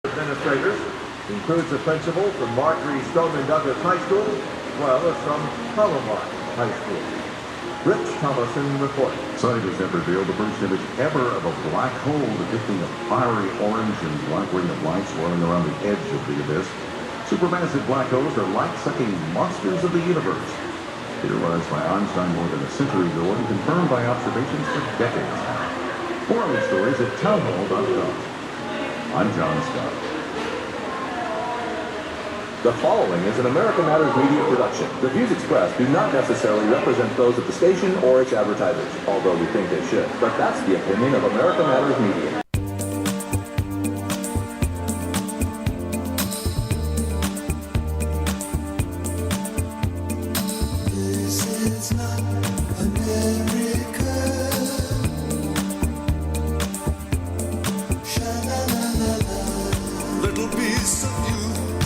Administrators includes a principal from Marjorie Stoneman Douglas High School, as well as from Palomar High School. Rich Thomason reports. Scientists have revealed the first image ever of a black hole depicting a fiery orange and black ring of light swirling around the edge of the abyss. Supermassive black holes are light-sucking monsters of the universe. Theorized by Einstein more than a century ago and confirmed by observations for decades. More on these stories at townhall.com. I'm John Scott. The following is an America Matters media production. The views expressed do not necessarily represent those of the station or its advertisers, although we think they should. But that's the opinion of America Matters Media.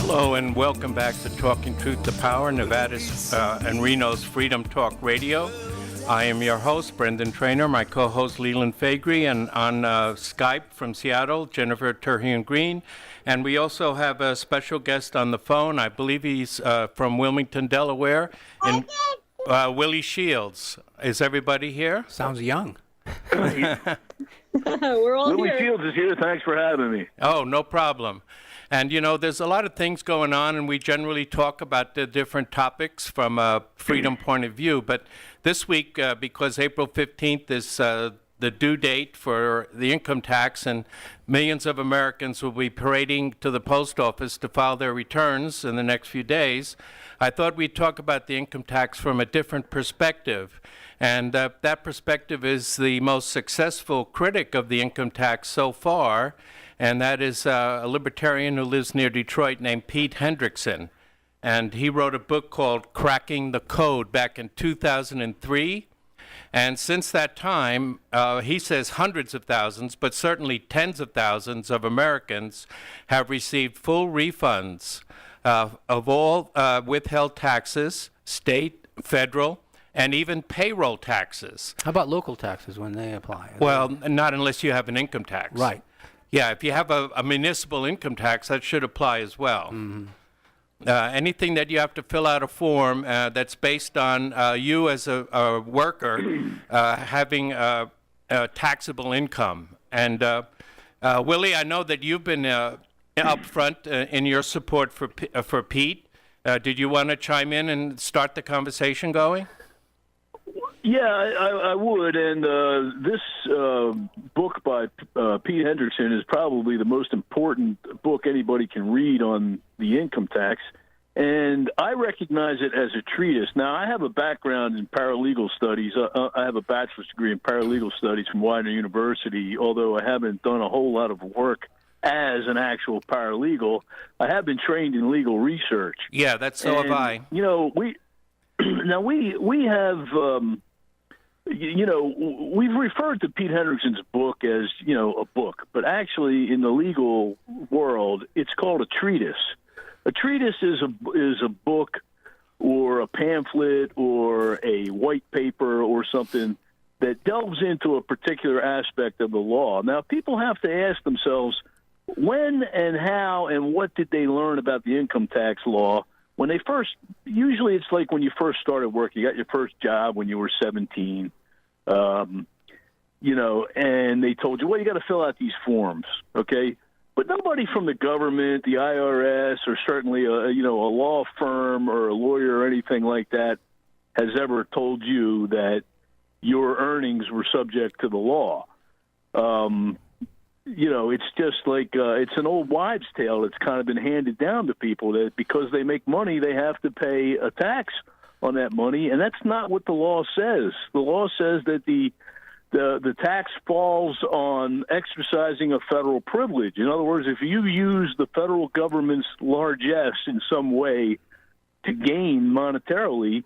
Hello and welcome back to Talking Truth to Power, Nevada's and Reno's Freedom Talk Radio. I am your host, Brendan Trainor, my co-host Leland Faegre, and on Skype from Seattle, Jennifer Terhune Green. And we also have a special guest on the phone. I believe he's from Wilmington, Delaware, and Willie Shields. Is everybody here? Sounds young. We're all Willie here. Shields is here. Thanks for having me. Oh, no problem. And, you know, there's a lot of things going on, and we generally talk about the different topics from a freedom point of view. But this week, because April 15th is the due date for the income tax, and millions of Americans will be parading to the post office to file their returns in the next few days, I thought we'd talk about the income tax from a different perspective. And that perspective is the most successful critic of the income tax so far, and that is a libertarian who lives near Detroit named Pete Hendrickson. And he wrote a book called Cracking the Code back in 2003. And since that time, he says hundreds of thousands, but certainly tens of thousands of Americans have received full refunds of all withheld taxes, state, federal, and even payroll taxes. How about local taxes when they apply? Well, not unless you have an income tax. Right. Yeah, if you have a municipal income tax, that should apply as well. Mm-hmm. Anything that you have to fill out a form that's based on you as a worker having taxable income. And Willie, I know that you've been up front in your support for Pete. Did you want to chime in and start the conversation going? Yeah, I would. And this book by Pete Hendrickson is probably the most important book anybody can read on the income tax. And I recognize it as a treatise. Now, I have a background in paralegal studies. I have a bachelor's degree in paralegal studies from Widener University, although I haven't done a whole lot of work as an actual paralegal. I have been trained in legal research. Yeah, so have I. You know, we have, we've referred to Pete Hendrickson's book as, a book, but actually in the legal world, it's called a treatise. A treatise is a book or a pamphlet or a white paper or something that delves into a particular aspect of the law. Now, people have to ask themselves, when and how and what did they learn about the income tax law when they first, usually it's like when you first started work, you got your first job when you were 17, and they told you, well, you got to fill out these forms, okay? But nobody from the government, the IRS, or certainly a law firm or a lawyer or anything like that has ever told you that your earnings were subject to the law. It's just like it's an old wives' tale that's kind of been handed down to people that because they make money, they have to pay a tax on that money, and that's not what the law says. The law says that the tax falls on exercising a federal privilege. In other words, if you use the federal government's largesse in some way to gain monetarily,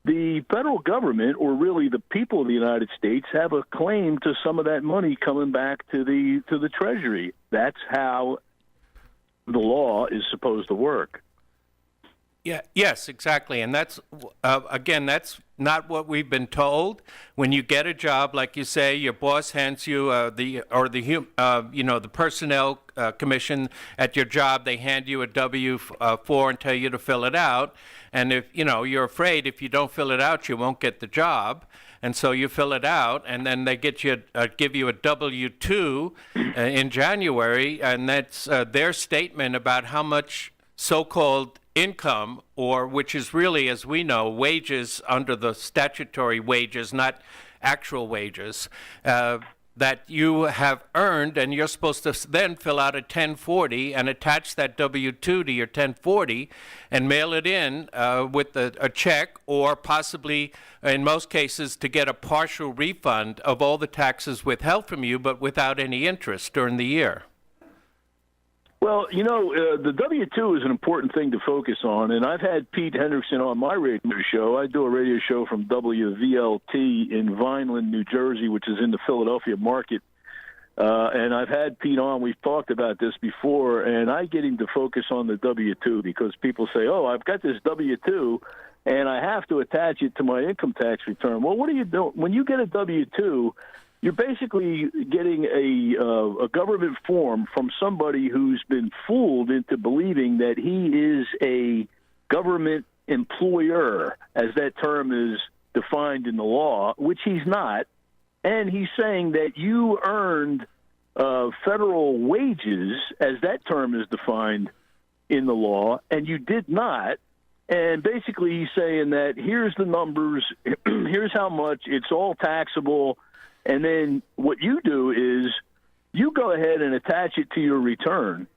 the federal government, or really the people of the United States, have a claim to some of that money coming back to the Treasury. That's how the law is supposed to work. Yeah, yes, exactly. And that's, again, that's not what we've been told. When you get a job, like you say, your boss hands you the personnel commission at your job, they hand you a W-4 and tell you to fill it out. And if, you're afraid if you don't fill it out, you won't get the job. And so you fill it out, and then they give you a W-2 in January, and that's their statement about how much so-called income, or which is really, as we know, wages under the statutory wages, not actual wages, that you have earned, and you're supposed to then fill out a 1040 and attach that W-2 to your 1040 and mail it in with a check, or possibly, in most cases, to get a partial refund of all the taxes withheld from you, but without any interest during the year. Well, the W-2 is an important thing to focus on, and I've had Pete Hendrickson on my radio show. I do a radio show from WVLT in Vineland, New Jersey, which is in the Philadelphia market, and I've had Pete on. We've talked about this before, and I get him to focus on the W-2 because people say, oh, I've got this W-2, and I have to attach it to my income tax return. Well, what do you do? When you get a W-2, you're basically getting a government form from somebody who's been fooled into believing that he is a government employer, as that term is defined in the law, which he's not. And he's saying that you earned federal wages, as that term is defined in the law, and you did not. And basically he's saying that here's the numbers, here's how much, it's all taxable. And then what you do is you go ahead and attach it to your return,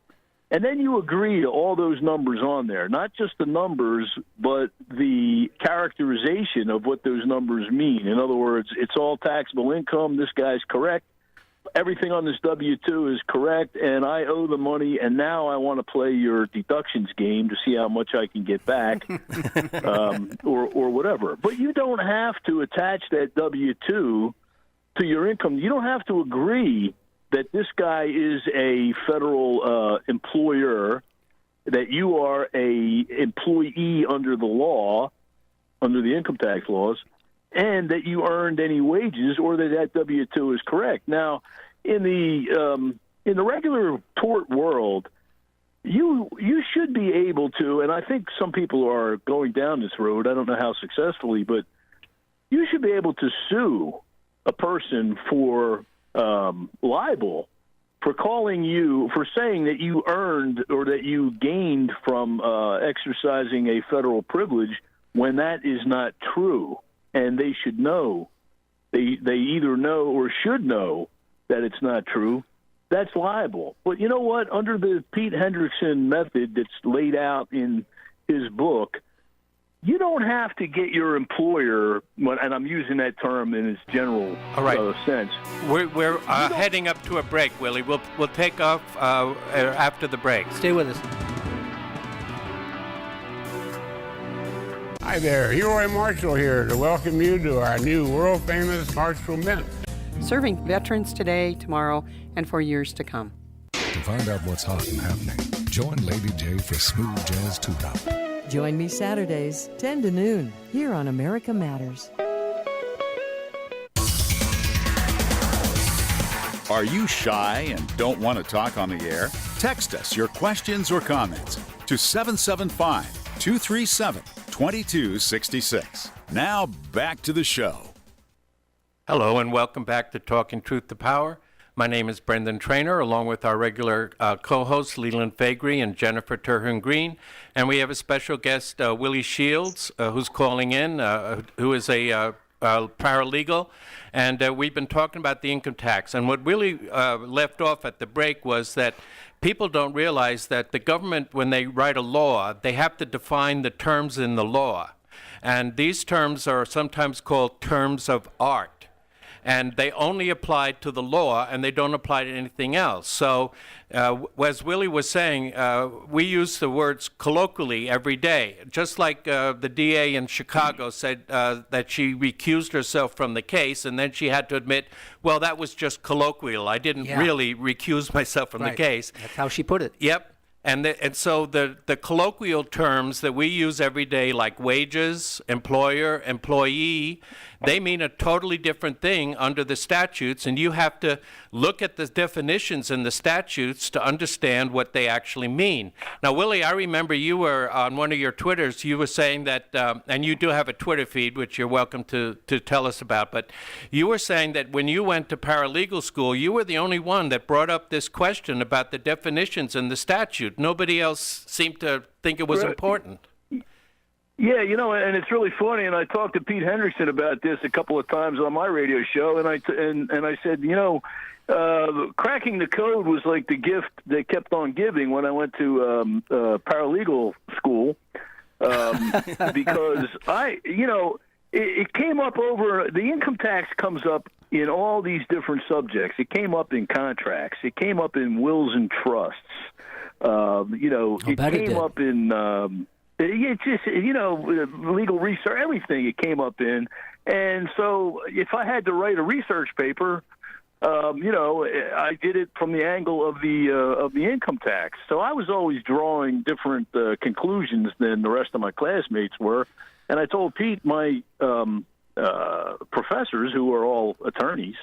and then you agree to all those numbers on there, not just the numbers, but the characterization of what those numbers mean. In other words, it's all taxable income. This guy's correct. Everything on this W-2 is correct, and I owe the money, and now I want to play your deductions game to see how much I can get back or whatever. But you don't have to attach that W-2 to your income. You don't have to agree that this guy is a federal employer, that you are a employee under the law, under the income tax laws, and that you earned any wages, or that W-2 is correct. Now, in the regular tort world, you should be able to, and I think some people are going down this road. I don't know how successfully, but you should be able to sue a person for libel, for calling you, for saying that you earned or that you gained from exercising a federal privilege when that is not true. And they should know, they either know or should know that it's not true. That's libel. But you know what? Under the Pete Hendrickson method that's laid out in his book, you don't have to get your employer, and I'm using that term in its general sense. We're heading up to a break, Willie. We'll take off after the break. Stay with us. Hi there, Leroy Marshall here to welcome you to our new world-famous Marshall Mint. Serving veterans today, tomorrow, and for years to come. To find out what's hot and happening, join Lady J for Smooth Jazz Tune-Up. Join me Saturdays, 10 to noon, here on America Matters. Are you shy and don't want to talk on the air? Text us your questions or comments to 775-237-2266. Now back to the show. Hello and welcome back to Talking Truth to Power. My name is Brendan Trainor, along with our regular co-hosts Leland Faegre and Jennifer Terhune Green. And we have a special guest, Willie Shields, who's calling in, who is a paralegal. And we've been talking about the income tax. And what Willie left off at the break was that people don't realize that the government, when they write a law, they have to define the terms in the law. And these terms are sometimes called terms of art. And they only apply to the law, and they don't apply to anything else. So, as Willie was saying, we use the words colloquially every day. Just like the DA in Chicago said that she recused herself from the case, and then she had to admit, well, that was just colloquial. I didn't really recuse myself from the case. That's how she put it. Yep. And so the colloquial terms that we use every day, like wages, employer, employee, they mean a totally different thing under the statutes, and you have to look at the definitions in the statutes to understand what they actually mean. Now, Willie, I remember you were on one of your Twitters, you were saying that, and you do have a Twitter feed, which you're welcome to tell us about, but you were saying that when you went to paralegal school, you were the only one that brought up this question about the definitions in the statute. Nobody else seemed to think it was important. Yeah, and it's really funny. And I talked to Pete Hendrickson about this a couple of times on my radio show, and I said, cracking the code was like the gift they kept on giving when I went to paralegal school, because it came up over the income tax comes up in all these different subjects. It came up in contracts. It came up in wills and trusts. It came up in. It's just, legal research, everything it came up in. And so if I had to write a research paper, I did it from the angle of the income tax. So I was always drawing different conclusions than the rest of my classmates were. And I told Pete, my professors, who are all attorneys,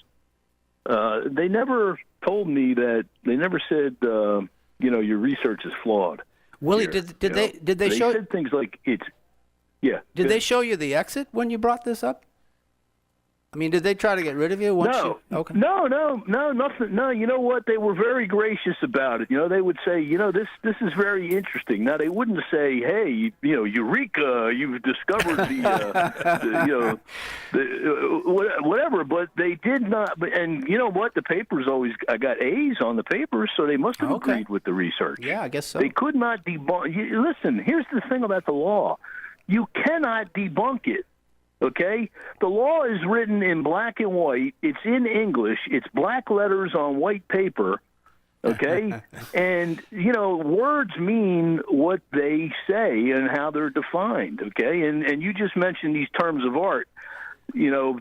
they never told me that, they never said, your research is flawed. Willie, did they show? Said things like it's, yeah. Did they show you the exit when you brought this up? I mean, did they try to get rid of you? No, nothing. No, you know what? They were very gracious about it. They would say, this is very interesting. Now, they wouldn't say, hey, eureka, you've discovered whatever. But they did not. And you know what? The papers always, I got A's on the papers, so they must have agreed with the research. Yeah, I guess so. They could not debunk. Listen, here's the thing about the law: you cannot debunk it. Okay? The law is written in black and white. It's in English. It's black letters on white paper. Okay? And, words mean what they say and how they're defined. Okay? And you just mentioned these terms of art. You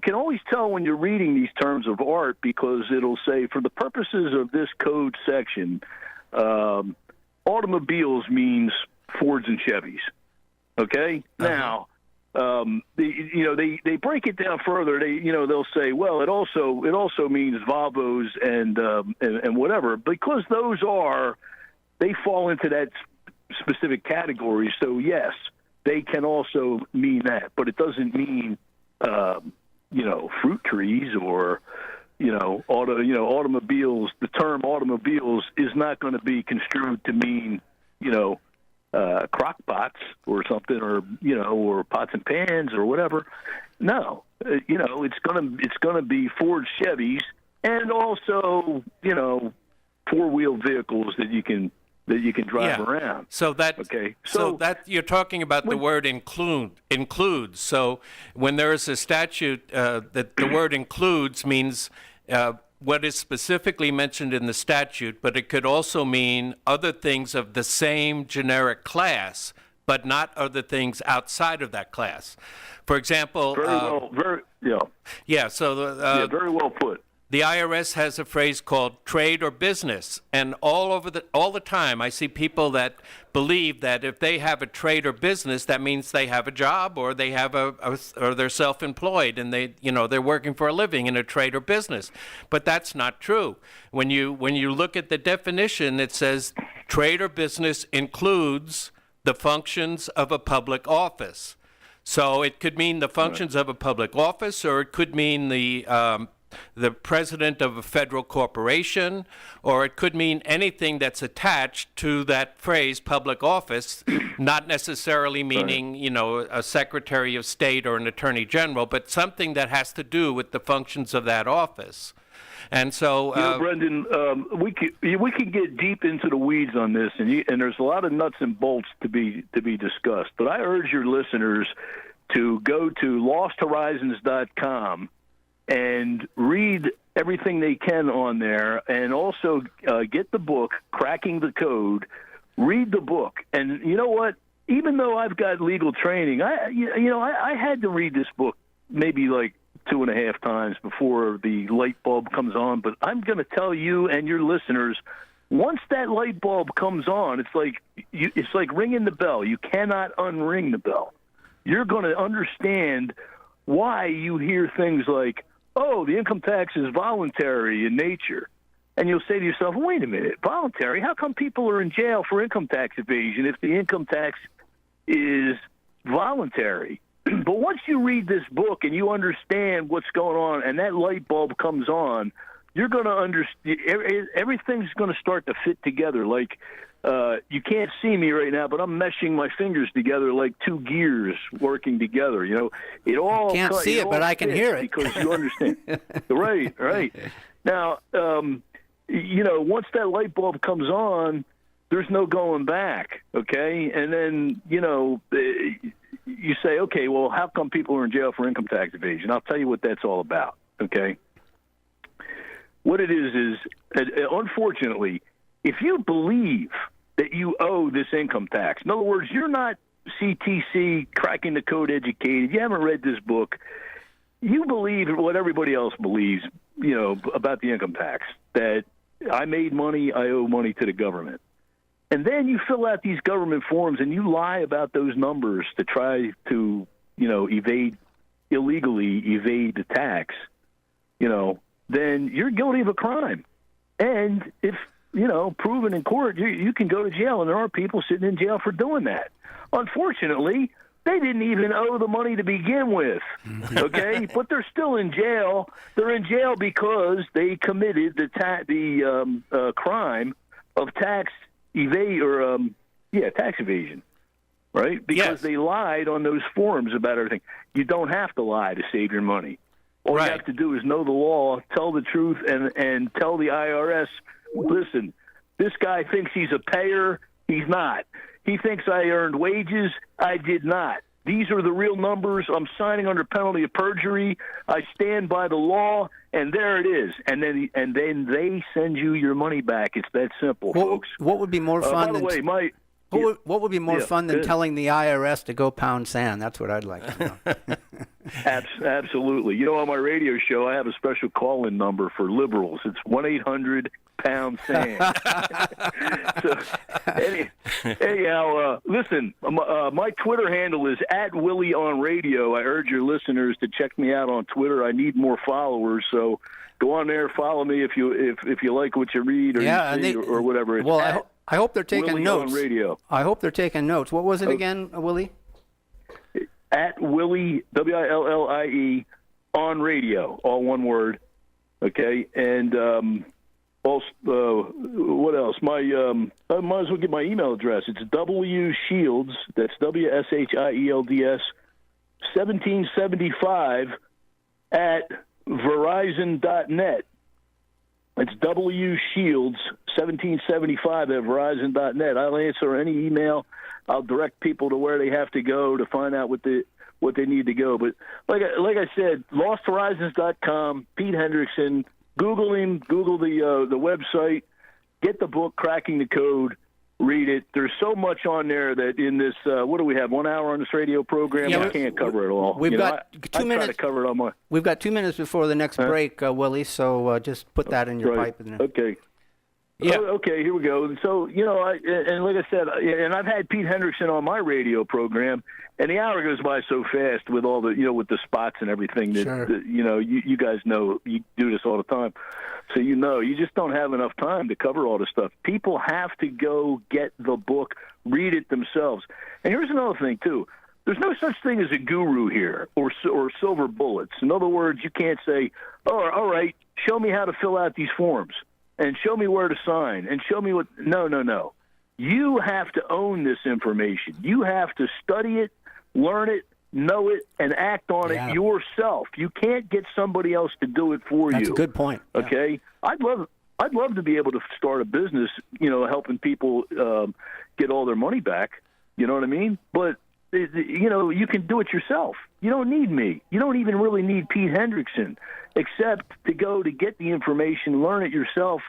can always tell when you're reading these terms of art because it'll say, for the purposes of this code section, automobiles means Fords and Chevys. Okay. Now, they break it down further. They'll say, well, it also means Volvos and whatever, because they fall into that specific category. So yes, they can also mean that, but it doesn't mean fruit trees or automobiles. The term automobiles is not going to be construed to mean crock pots or something, or pots and pans or whatever. No, it's gonna be Ford Chevys and also four-wheel vehicles that you can drive around. So that you're talking about the word includes. So when there is a statute that the word includes means what is specifically mentioned in the statute, but it could also mean other things of the same generic class, but not other things outside of that class. For example, very well put. The IRS has a phrase called trade or business, and all the time I see people that believe that if they have a trade or business, that means they have a job or they have or they're self-employed and they're working for a living in a trade or business. But that's not true. When you look at the definition, it says trade or business includes the functions of a public office. So it could mean the functions of a public office, or it could mean the president of a federal corporation, or it could mean anything that's attached to that phrase public office, not necessarily meaning, a secretary of state or an attorney general, but something that has to do with the functions of that office. And so, Brendan, we can get deep into the weeds on this, and there's a lot of nuts and bolts to be discussed. But I urge your listeners to go to losthorizons.com and read everything they can on there, and also get the book, Cracking the Code. Read the book. And you know what? Even though I've got legal training, I had to read this book maybe like 2.5 times before the light bulb comes on. But I'm going to tell you and your listeners, Once that light bulb comes on, it's like ringing the bell. You cannot unring the bell. You're going to understand why you hear things like, oh, the income tax is voluntary in nature. And you'll say to yourself, wait a minute, voluntary? How come people are in jail for income tax evasion if the income tax is voluntary? But once you read this book and you understand what's going on and that light bulb comes on, you're going to understand. Everything's going to start to fit together. Like, you can't see me right now, but I'm meshing my fingers together like two gears working together. You know, it all. Can't see it, but I can hear it because you understand. Right. Now, you know, once that light bulb comes on, there's no going back. Okay, and then you know, you say, okay, well, how come people are in jail for income tax evasion? I'll tell you what that's all about. Okay. What it is unfortunately, if you believe that you owe this income tax, in other words, you're not CTC, cracking the code educated, you haven't read this book, you believe what everybody else believes, you know, about the income tax, that I made money, I owe money to the government. And then you fill out these government forms and you lie about those numbers to try to, you know, illegally evade the tax, you know, then you're guilty of a crime. And if, you know, proven in court, you can go to jail, and there are people sitting in jail for doing that. Unfortunately, they didn't even owe the money to begin with, okay? But they're still in jail. They're in jail because they committed the crime of tax evasion, right? Because they lied on those forms about everything. You don't have to lie to save your money. All you have to do is know the law, tell the truth, and tell the IRS, listen, this guy thinks he's a payer. He's not. He thinks I earned wages. I did not. These are the real numbers. I'm signing under penalty of perjury. I stand by the law, and there it is. And then they send you your money back. It's that simple, folks. What would be more fun? By the way, what would be more fun than telling the IRS to go pound sand? That's what I'd like to know. Absolutely. You know, on my radio show, I have a special call-in number for liberals. It's 1-800-POUND-SAND. So, anyhow, listen, my Twitter handle is @WillieOnRadio. I urge your listeners to check me out on Twitter. I need more followers, so go on there, follow me if you like what you read or you see or whatever. It's I hope they're taking Willie notes. On radio. I hope they're taking notes. What was it again, Willie? @Willie, WILLIE, on radio, all one word. Okay, and also, what else? I might as well give my email address. It's WShields. That's WSHIELDS 1775 @Verizon.net. It's WShields 1775 @Verizon.net. I'll answer any email. I'll direct people to where they have to go to find out what they need to go. But like I said, LostHorizons.com, Pete Hendrickson. Google him. Google the website. Get the book, Cracking the Code. Read it. There's so much on there that in this, what do we have, 1 hour on this radio program? I can't cover it all. We've got 2 minutes. I try to cover it on my. We've got 2 minutes before the next break, Willie, so just put that in your pipe. Okay. Yeah. Okay, here we go. So, you know, and like I said, and I've had Pete Hendrickson on my radio program, and the hour goes by so fast with all the, you know, with the spots and everything that you know, you guys know, you do this all the time. So, you know, you just don't have enough time to cover all this stuff. People have to go get the book, read it themselves. And here's another thing, too. There's no such thing as a guru here or silver bullets. In other words, you can't say, oh, all right, show me how to fill out these forms. And show me where to sign, and show me what. No. You have to own this information. You have to study it, learn it, know it, and act on it yourself. You can't get somebody else to do it for you. That's a good point. Okay, yeah. I'd love to be able to start a business, you know, helping people get all their money back. You know what I mean? But you know, you can do it yourself. You don't need me. You don't even really need Pete Hendrickson, except to go to get the information, learn it yourself.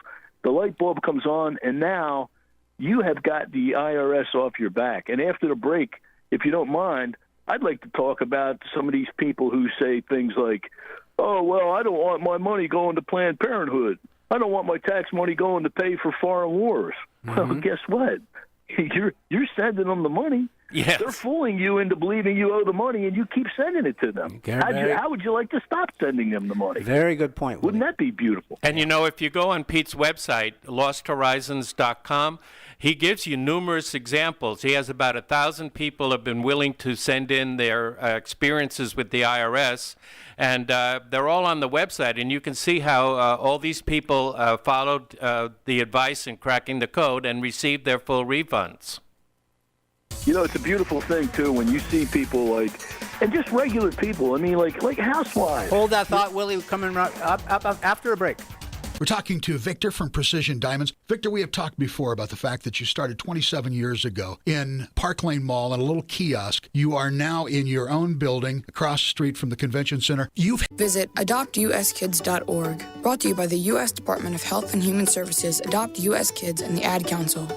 The light bulb comes on, and now you have got the IRS off your back. And after the break, if you don't mind, I'd like to talk about some of these people who say things like, oh, well, I don't want my money going to Planned Parenthood. I don't want my tax money going to pay for foreign wars. Well, guess what? You're sending them the money. Yes. They're fooling you into believing you owe the money, and you keep sending it to them. How would you like to stop sending them the money? Very good point, Wouldn't that be beautiful? And, if you go on Pete's website, losthorizons.com, he gives you numerous examples. He has about 1,000 people have been willing to send in their experiences with the IRS, and they're all on the website. And you can see how all these people followed the advice in cracking the code and received their full refunds. It's a beautiful thing, too, when you see people and just regular people. I mean, like housewives. Hold that thought, Willie. We're coming up after a break. We're talking to Victor from Precision Diamonds. Victor, we have talked before about the fact that you started 27 years ago in Park Lane Mall in a little kiosk. You are now in your own building across the street from the convention center. Visit adoptuskids.org. Brought to you by the U.S. Department of Health and Human Services, Adopt U.S. Kids, and the Ad Council.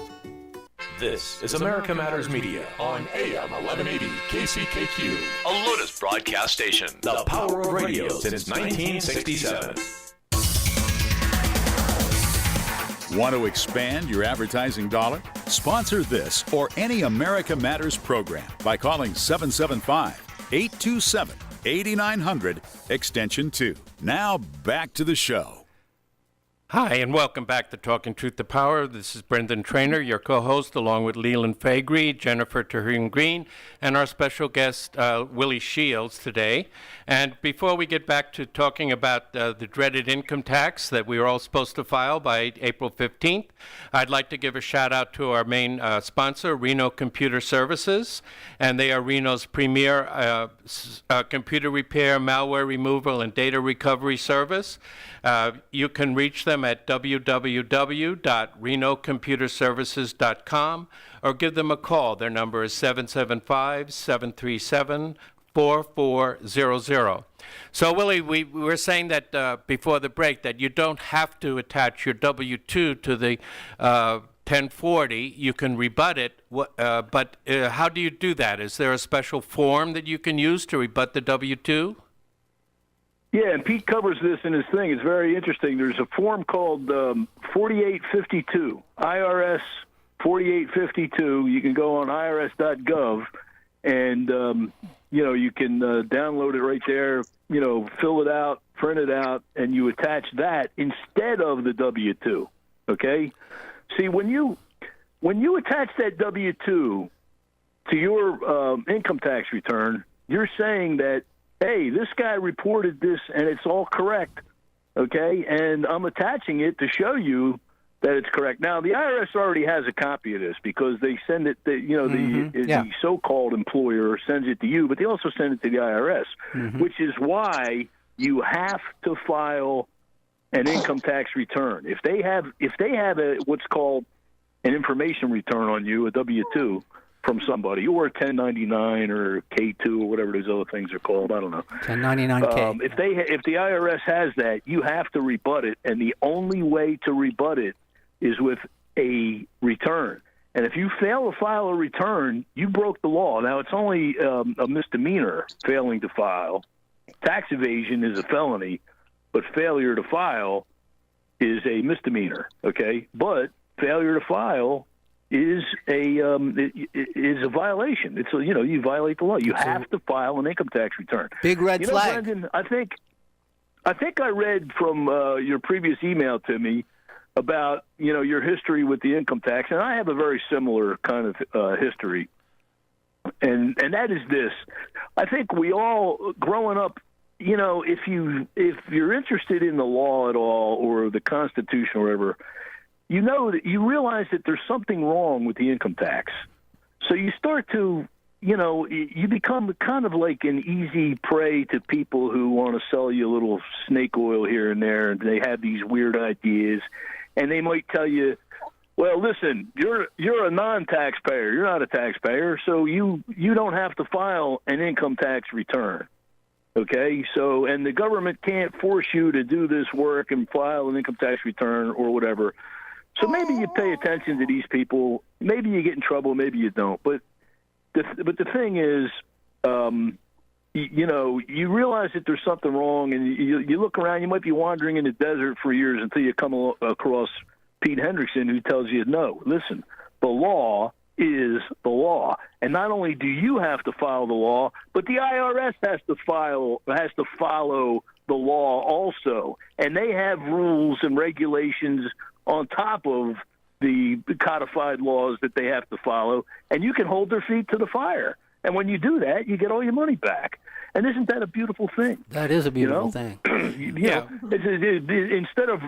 This is America Matters Media on AM 1180 KCKQ, a Lotus broadcast station. The power of radio since 1967. Want to expand your advertising dollar? Sponsor this or any America Matters program by calling 775-827-8900, extension 2. Now back to the show. Hi, and welcome back to Talking Truth to Power. This is Brendan Trainor, your co-host, along with Leland Faegre, Jennifer Terhune Green, and our special guest, Willie Shields, today. And before we get back to talking about the dreaded income tax that we were all supposed to file by April 15th, I'd like to give a shout-out to our main sponsor, Reno Computer Services. And they are Reno's premier computer repair, malware removal, and data recovery service. You can reach them at www.renocomputerservices.com or give them a call. Their number is 775-737-4400. So, Willie, we were saying that before the break that you don't have to attach your W-2 to the 1040. You can rebut it, but how do you do that? Is there a special form that you can use to rebut the W-2? Yeah, and Pete covers this in his thing. It's very interesting. There's a form called 4852, IRS 4852. You can go on irs.gov, and, you can download it right there, fill it out, print it out, and you attach that instead of the W-2, okay? See, when you attach that W-2 to your income tax return, you're saying that, hey, this guy reported this and it's all correct, okay? And I'm attaching it to show you that it's correct. Now, the IRS already has a copy of this because they send it, the so-called employer sends it to you, but they also send it to the IRS, which is why you have to file an income tax return. If they have what's called an information return on you, a W-2, from somebody, or 1099 or K2 or whatever those other things are called. I don't know. 1099K. If the IRS has that, you have to rebut it, and the only way to rebut it is with a return. And if you fail to file a return, you broke the law. Now, it's only a misdemeanor, failing to file. Tax evasion is a felony, but failure to file is a misdemeanor, okay? But failure to file is a violation. It's you violate the law. You have to file an income tax return. Big red flag. Brendan, I think I read from your previous email to me about your history with the income tax, and I have a very similar kind of history. And that is this: I think we all, growing up, if you're interested in the law at all or the Constitution or whatever, that you realize that there's something wrong with the income tax. So you start to, you become kind of like an easy prey to people who want to sell you a little snake oil here and there, and they have these weird ideas, and they might tell you, well, listen, you're a non-taxpayer. You're not a taxpayer, so you don't have to file an income tax return. Okay, so, and the government can't force you to do this work and file an income tax return or whatever. So maybe you pay attention to these people. Maybe you get in trouble. Maybe you don't. But the thing is, you realize that there's something wrong, and you look around. You might be wandering in the desert for years until you come across Pete Hendrickson, who tells you, no, listen, the law is the law. And not only do you have to follow the law, but the IRS has to follow the law also. And they have rules and regulations on top of the codified laws that they have to follow, and you can hold their feet to the fire. And when you do that, you get all your money back. And isn't that a beautiful thing? That is a beautiful thing. Instead of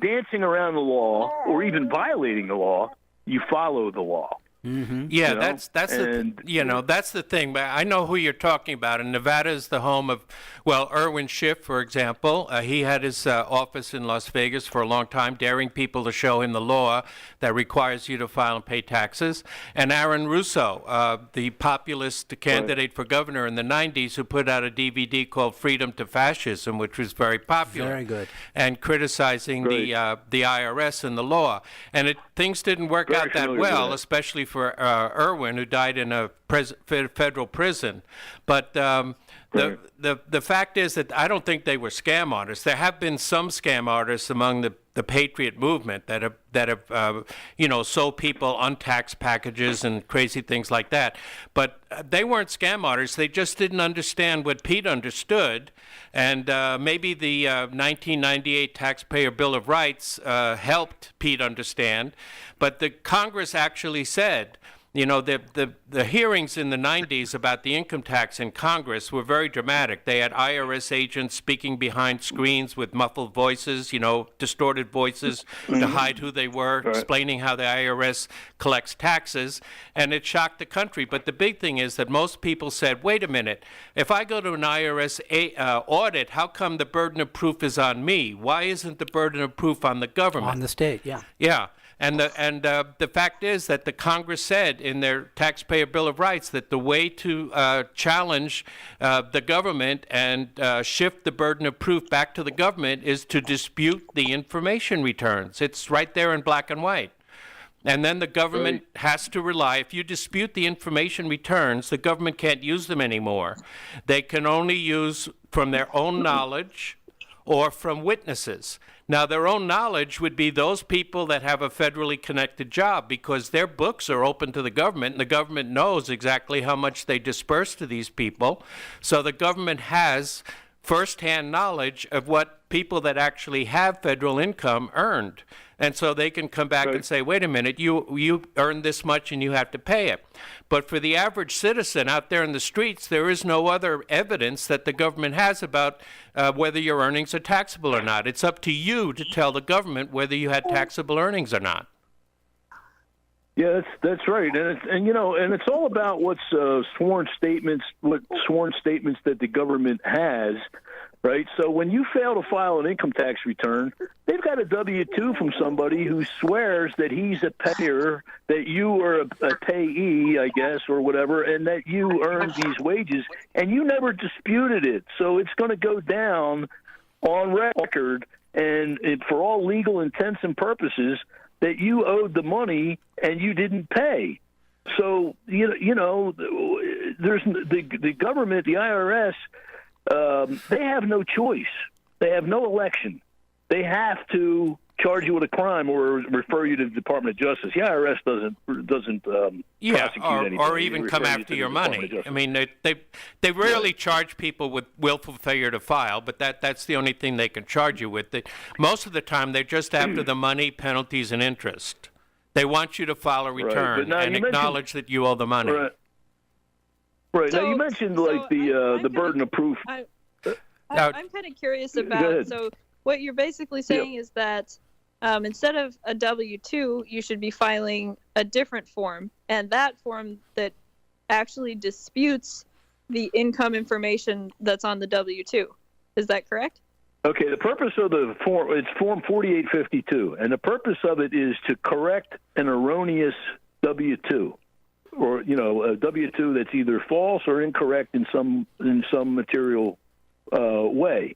dancing around the law or even violating the law, you follow the law. Mm-hmm. Yeah, that's that's the thing. But I know who you're talking about. And Nevada is the home of, Irwin Schiff, for example. He had his office in Las Vegas for a long time, daring people to show him the law that requires you to file and pay taxes. And Aaron Russo, the populist candidate for governor in the 90s, who put out a DVD called Freedom to Fascism, which was very popular. Very good. And criticizing the IRS and the law. And things didn't work out that well, especially for Irwin, who died in a federal prison. But the fact is that I don't think they were scam artists. There have been some scam artists among the Patriot movement that have sold people untaxed packages and crazy things like that. But they weren't scam artists. They just didn't understand what Pete understood. And maybe the 1998 Taxpayer Bill of Rights helped Pete understand. But the Congress actually said, the hearings in the 90s about the income tax in Congress were very dramatic. They had IRS agents speaking behind screens with muffled voices, distorted voices to hide who they were, explaining how the IRS collects taxes, and it shocked the country. But the big thing is that most people said, wait a minute, if I go to an IRS audit, how come the burden of proof is on me? Why isn't the burden of proof on the government? On the state, yeah. Yeah. And the fact is that the Congress said in their Taxpayer Bill of Rights that the way to challenge the government and shift the burden of proof back to the government is to dispute the information returns. It's right there in black and white. And then the government has to rely. If you dispute the information returns, the government can't use them anymore. They can only use from their own knowledge or from witnesses. Now, their own knowledge would be those people that have a federally connected job, because their books are open to the government, and the government knows exactly how much they disperse to these people. So the government has firsthand knowledge of what people that actually have federal income earned. And so they can come back and say, wait a minute, you earned this much and you have to pay it. But for the average citizen out there in the streets, there is no other evidence that the government has about whether your earnings are taxable or not. It's up to you to tell the government whether you had taxable earnings or not. Yeah, that's right, and it's all about what sworn statements that the government has, right? So when you fail to file an income tax return, they've got a W-2 from somebody who swears that he's a payer, that you are a payee, I guess, or whatever, and that you earned these wages, and you never disputed it. So it's going to go down on record, and for all legal intents and purposes, that you owed the money and you didn't pay. So, there's the government, the IRS, they have no choice. They have no election. They have to charge you with a crime or refer you to the Department of Justice. The IRS doesn't prosecute anything. Or even come after your money. I mean, they rarely charge people with willful failure to file, but that's the only thing they can charge you with. Most of the time, they're just after the money, penalties, and interest. They want you to file a return and acknowledge that you owe the money. Right. Now, you mentioned the burden of proof. I'm kind of curious about, so what you're basically saying is that instead of a W-2, you should be filing a different form, and that form that actually disputes the income information that's on the W-2. Is that correct? Okay, the purpose of the form, it's Form 4852, and the purpose of it is to correct an erroneous W-2, or, a W-2 that's either false or incorrect in some material way.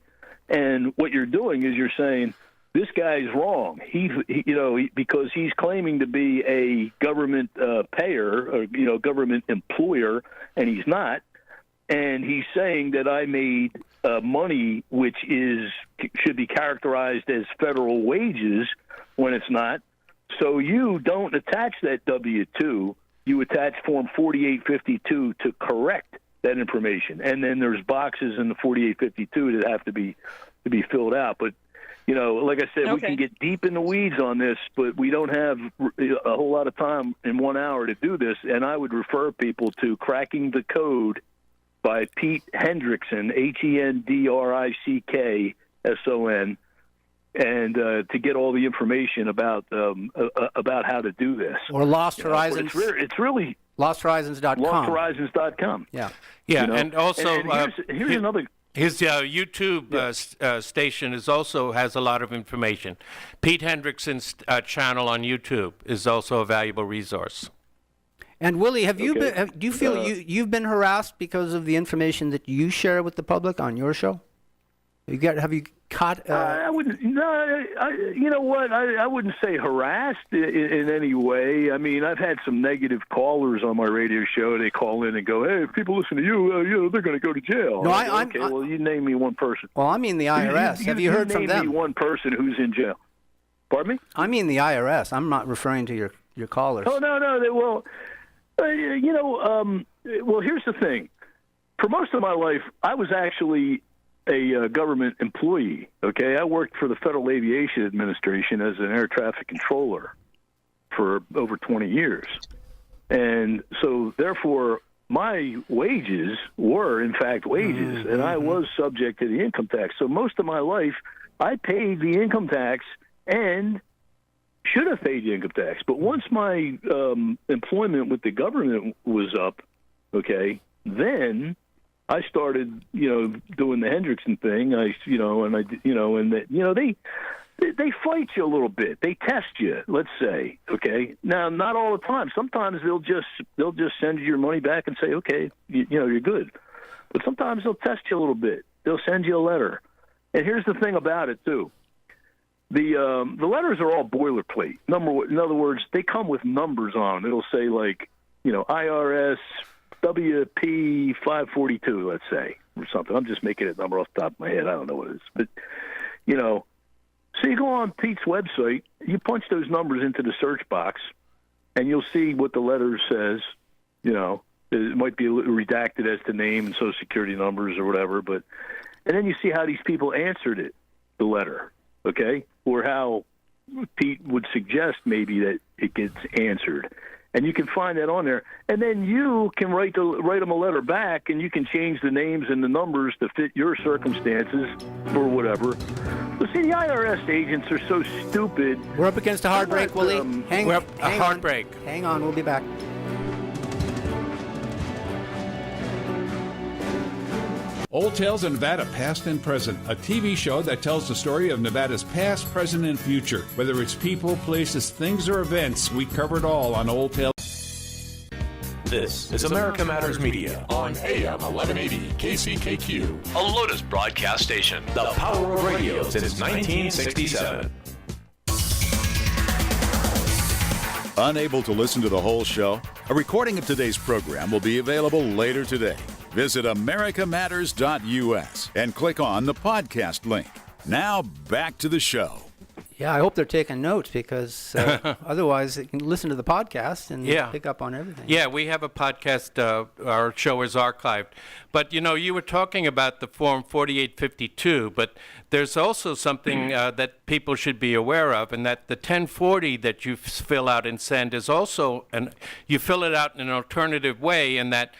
And what you're doing is you're saying, this guy's wrong. Because he's claiming to be a government payer, or government employer, and he's not. and he's saying that I made money which should be characterized as federal wages when it's not. So you don't attach that W-2. You attach Form 4852 to correct that information, and then there's boxes in the 4852 that have to be filled out. But like I said, we can get deep in the weeds on this, but we don't have a whole lot of time in 1 hour to do this. And I would refer people to Cracking the Code by Pete Hendrickson, HENDRICKSON, and to get all the information about how to do this. Or Lost Horizons. It's really LostHorizons.com. LostHorizons.com. Yeah. Yeah, and also and here's another. His YouTube station has a lot of information. Pete Hendrickson's channel on YouTube is also a valuable resource. And Willie, do you feel you've been harassed because of the information that you share with the public on your show? Have you caught? I wouldn't. No, you know what? I wouldn't say harassed in any way. I mean, I've had some negative callers on my radio show. They call in and go, "Hey, if people listen to you, they're going to go to jail." No, well, you name me one person. Well, I mean the IRS. Have you heard from them? Name me one person who's in jail. Pardon me? I mean the IRS. I'm not referring to your callers. Oh no. Well, well, here's the thing. For most of my life, I was actually a government employee. Okay, I worked for the Federal Aviation Administration as an air traffic controller for over 20 years, and so therefore my wages were in fact wages, and I was subject to the income tax. So most of my life, I paid the income tax and should have paid the income tax. But once my employment with the government was up, okay, then I started, doing the Hendrickson thing. They fight you a little bit. They test you, let's say. Okay. Now, not all the time. Sometimes they'll just send you your money back and say, okay, you're good. But sometimes they'll test you a little bit. They'll send you a letter. And here's the thing about it too. The letters are all boilerplate. In other words, they come with numbers on them. It'll say like, IRS WP 542, let's say, or something. I'm just making a number off the top of my head. I don't know what it is. But, so you go on Pete's website, you punch those numbers into the search box, and you'll see what the letter says. It might be redacted as to name and social security numbers or whatever, and then you see how these people answered the letter, okay? Or how Pete would suggest maybe that it gets answered. And you can find that on there. And then you can write them a letter back, and you can change the names and the numbers to fit your circumstances or whatever. But see, the IRS agents are so stupid. We're up against a hard break, Willie. Hang on. Break. Hang on, we'll be back. Old Tales of Nevada, Past and Present, a TV show that tells the story of Nevada's past, present, and future. Whether it's people, places, things, or events, we cover it all on Old Tales. This is America Matters Media on AM 1180 KCKQ, a Lotus broadcast station, the power of radio since 1967. Unable to listen to the whole show? A recording of today's program will be available later today. Visit americamatters.us and click on the podcast link. Now back to the show. Yeah, I hope they're taking notes because otherwise they can listen to the podcast and pick up on everything. Yeah, we have a podcast. Our show is archived. But, you were talking about the Form 4852, but there's also something that people should be aware of, and that the 1040 that you fill out and send is also, you fill it out in an alternative way, and that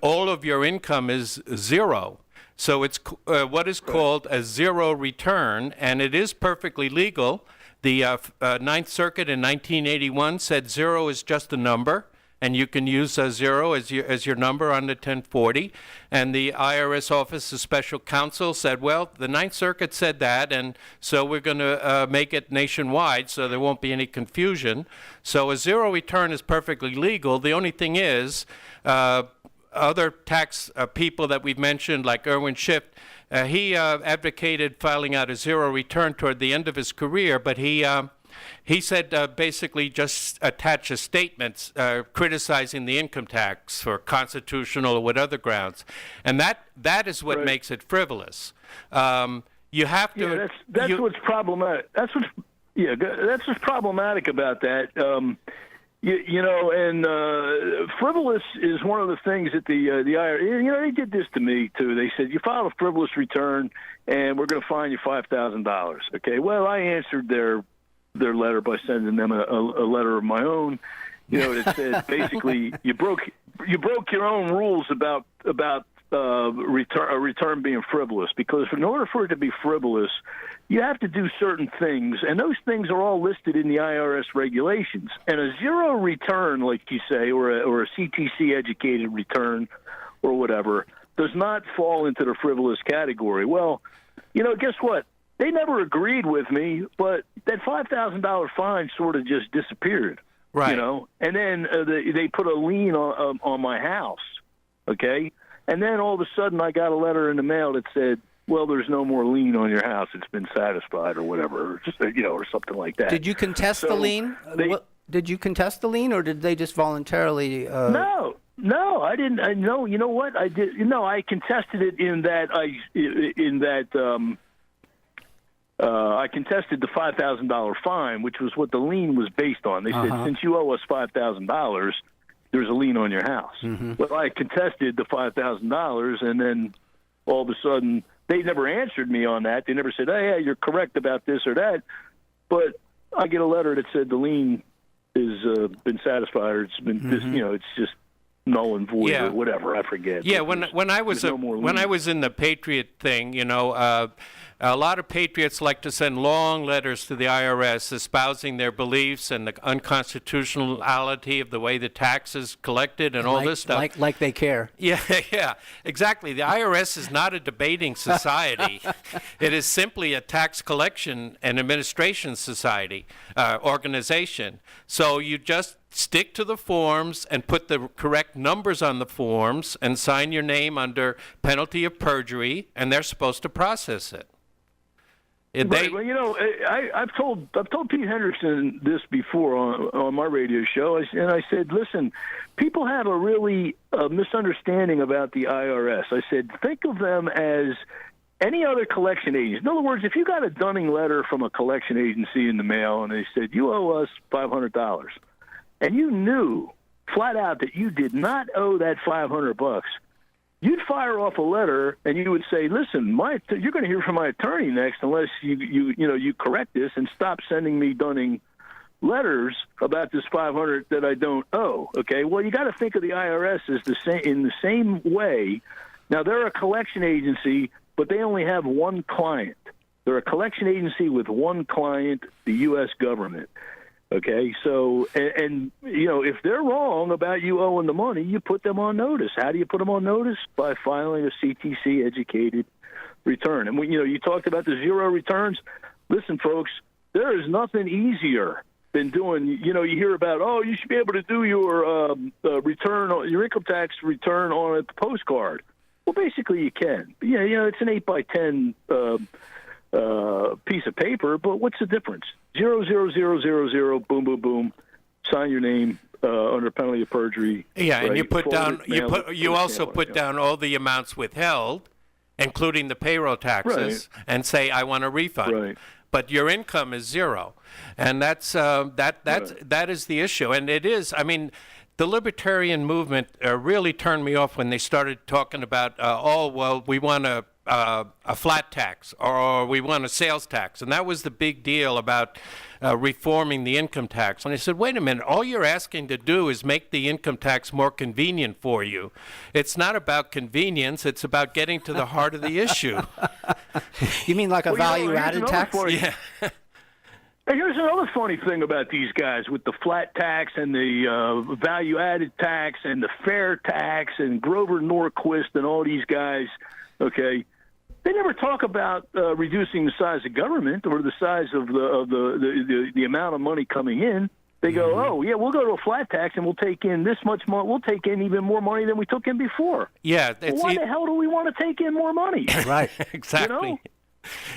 all of your income is zero. So it's what is called a zero return, and it is perfectly legal. The Ninth Circuit in 1981 said zero is just a number, and you can use zero as your number on the 1040. And the IRS Office of Special Counsel said, well, the Ninth Circuit said that, and so we're going to make it nationwide so there won't be any confusion. So a zero return is perfectly legal. The only thing is, other tax people that we've mentioned, like Irwin Schiff, he advocated filing out a zero return toward the end of his career, but he He said basically just attach a statement criticizing the income tax for constitutional or what other grounds, and that is what makes it frivolous. You have to. Yeah, that's what's problematic. That's what's problematic about that. And frivolous is one of the things that the IRS, they did this to me too. They said, you filed a frivolous return and we're going to fine you $5,000. Okay. Well, I answered their letter by sending them a letter of my own, that said basically you broke your own rules about a return being frivolous, because in order for it to be frivolous, you have to do certain things, and those things are all listed in the IRS regulations. And a zero return, like you say, or a CTC educated return or whatever, does not fall into the frivolous category. Well, guess what? They never agreed with me, but that $5,000 fine sort of just disappeared. Right. And then they put a lien on my house, okay? And then all of a sudden I got a letter in the mail that said, well, there's no more lien on your house. It's been satisfied or whatever, or just, or something like that. Did you contest the lien? Did you contest the lien, or did they just voluntarily? No, I didn't. No, you know what? I did. I contested it in that I contested the $5,000 fine, which was what the lien was based on. They said, since you owe us $5,000, there's a lien on your house. Well, I contested the $5,000, and then all of a sudden, they never answered me on that. They never said, hey, yeah, you're correct about this or that. But I get a letter that said the lien has been satisfied, or it's been, it's just null and void or whatever. I forget. Yeah, when I was in the Patriot thing, a lot of patriots like to send long letters to the IRS espousing their beliefs and the unconstitutionality of the way the tax is collected and all this stuff. Like they care. Yeah, exactly. The IRS is not a debating society. It is simply a tax collection and administration society, organization. So you just stick to the forms and put the correct numbers on the forms and sign your name under penalty of perjury, and they're supposed to process it. Right. Well, I've told Pete Hendrickson this before on my radio show, and I said, listen, people have a really misunderstanding about the IRS. I said, think of them as any other collection agency. In other words, if you got a dunning letter from a collection agency in the mail and they said, you owe us $500, and you knew flat out that you did not owe that $500, you'd fire off a letter and you would say, listen, you're going to hear from my attorney next unless you correct this and stop sending me dunning letters about this $500 that I don't owe. Okay, well, you got to think of the IRS as in the same way. Now, they're a collection agency, but they only have one client. They're a collection agency with one client, the U.S. government. Okay, so, and if they're wrong about you owing the money, you put them on notice. How do you put them on notice? By filing a CTC-educated return. And when, you talked about the zero returns. Listen, folks, there is nothing easier than doing, you hear about, you should be able to do your return, your income tax return on a postcard. Well, basically you can. It's an 8x10 piece of paper, but what's the difference? 00000, boom, boom, boom. Sign your name under penalty of perjury. Yeah, right? And you put down. You also put down down all the amounts withheld, including the payroll taxes, and say I want a refund. Right. But your income is zero, and that is the issue. And it is. I mean, the libertarian movement really turned me off when they started talking about, we want a flat tax, or we want a sales tax. And that was the big deal about reforming the income tax. And I said, wait a minute, all you're asking to do is make the income tax more convenient for you. It's not about convenience, it's about getting to the heart of the issue. You mean like a value-added tax? Yeah. Hey, here's another funny thing about these guys with the flat tax and the value-added tax and the fair tax and Grover Norquist and all these guys, okay? They never talk about reducing the size of government or the size of the amount of money coming in. They go, we'll go to a flat tax and we'll take in this much more. We'll take in even more money than we took in before. Yeah. Why the hell do we want to take in more money? Right. Exactly.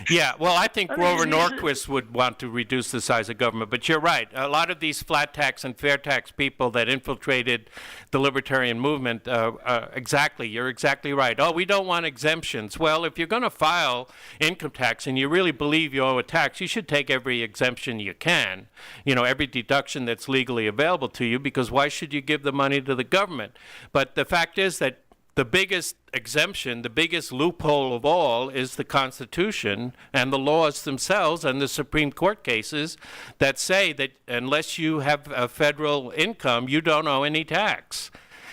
Yeah, well, I think I mean, Grover Norquist would want to reduce the size of government, but you're right. A lot of these flat tax and fair tax people that infiltrated the libertarian movement, you're exactly right. Oh, we don't want exemptions. Well, if you're going to file income tax and you really believe you owe a tax, you should take every exemption you can, every deduction that's legally available to you, because why should you give the money to the government? But the fact is that the biggest exemption, the biggest loophole of all, is the Constitution and the laws themselves and the Supreme Court cases that say that unless you have a federal income, you don't owe any tax.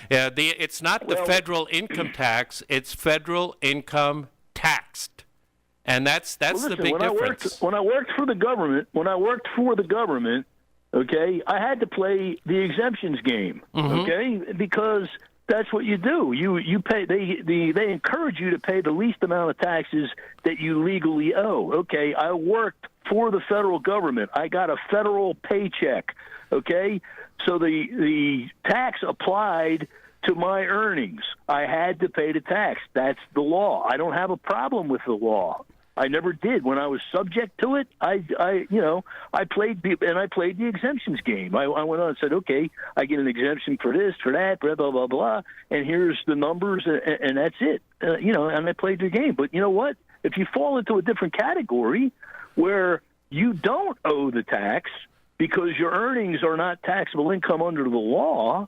It's not the federal income tax, it's federal income taxed. And that's the big difference. When I worked for the government, okay, I had to play the exemptions game, okay, because that's what you do. You pay. They encourage you to pay the least amount of taxes that you legally owe. Okay, I worked for the federal government. I got a federal paycheck. Okay, so the tax applied to my earnings. I had to pay the tax. That's the law. I don't have a problem with the law. I never did. When I was subject to it, I played the exemptions game. I went on and said, okay, I get an exemption for this, for that, blah, blah, blah, blah, and here's the numbers, and that's it. And I played the game. But you know what? If you fall into a different category where you don't owe the tax because your earnings are not taxable income under the law,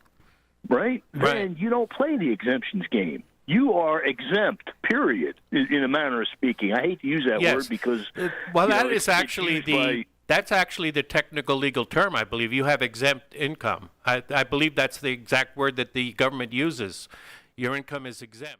right? Then you don't play the exemptions game. You are exempt, period, in a manner of speaking. I hate to use that word because that's actually the technical legal term, I believe. You have exempt income. I believe that's the exact word that the government uses. Your income is exempt.